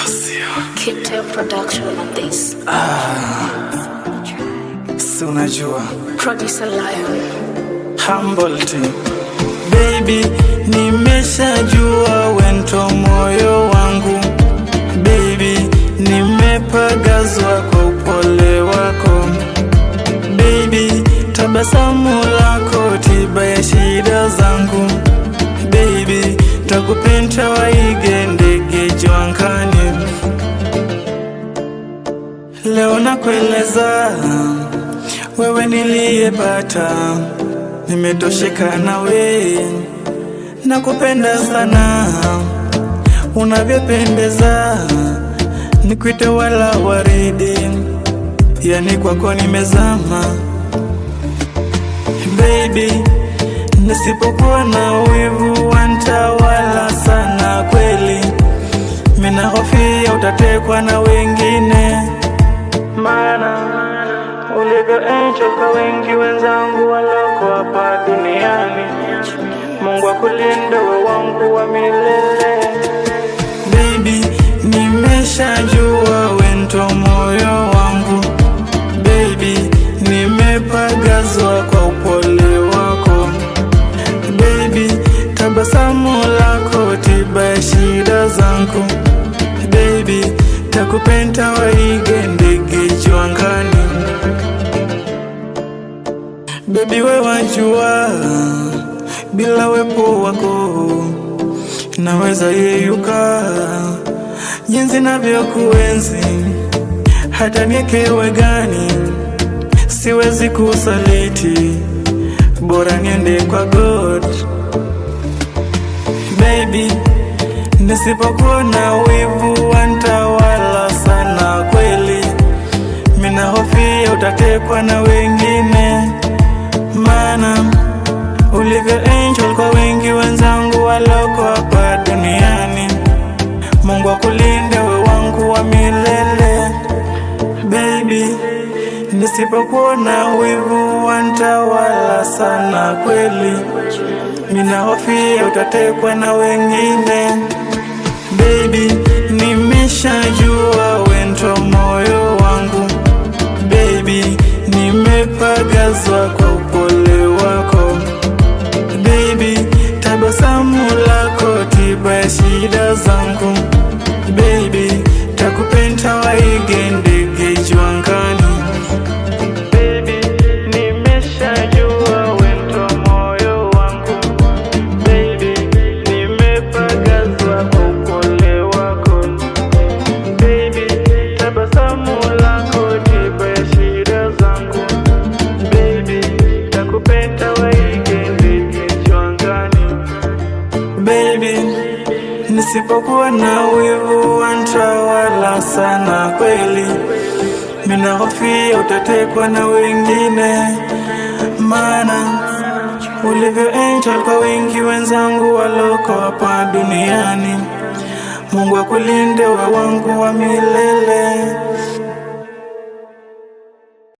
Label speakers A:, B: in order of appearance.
A: Keep production on this.
B: Si unajua
A: Producer Lion.
B: Humble team. Baby, nimeshajua wento moyo wangu. Baby, nimepagazwa kwa upole wako. Baby, tabasamu lako tiba ya shida zangu. Baby, takupenda waige ndege jwangani. Leo nakueleza wewe niliyepata, nimetosheka nawe, nakupenda sana, unavyopendeza, nikuite wala waridi, yani kwako nimezama. Baby, nisipokuwa na wivu wantawala sana kweli, mina hofia utatekwa na wengine, maana ulivyo angel kwa wengi wenzangu waloko hapa duniani. Mungu akulinde wewe wangu wa milele. Baby, nimeshajua wento moyo wangu. Baby, nimepagazwa kwa upole wako. Baby, tabasamu lako tiba ya shida zangu. Baby, takupenda waige ndege jwangani. Baby, we wajua bila wepo wako naweza yeyuka, jinsi navyokuenzi hata niekewe gani, siwezi kusaliti, bora niende kwa God. Baby, nisipokuwa na wivu wantawala sana kweli, mina hofia utatekwa na wengine, maana ulivyo angel kwa wengi wenzangu waloko hapa duniani. Mungu akulinde wewe wangu wa milele. Baby, nisipokuwa na wivu wantawala sana kweli, mina hofia utatekwa na wengine. Baby, nimeshajua wento moyo wangu. Baby, nimepagazwa kwa upole wako. Baby, tabasamu lako tiba ya shida zangu. Baby, takupenda waige ndege jwangani. Baby, nimeshajua wento moyo wangu. Baby, nimepagazwa kwa upole wako. Baby, tabasamu lako tiba ya shida zangu. Baby, takupenda waige ndege jwangani. Baby, nisipokuwa na wivu wantawala sana kweli, mina hofia utatekwa na wengine, maana ulivyo angel kwa wengi wenzangu waloko hapa duniani. Mungu akulinde wewe wangu wa milele.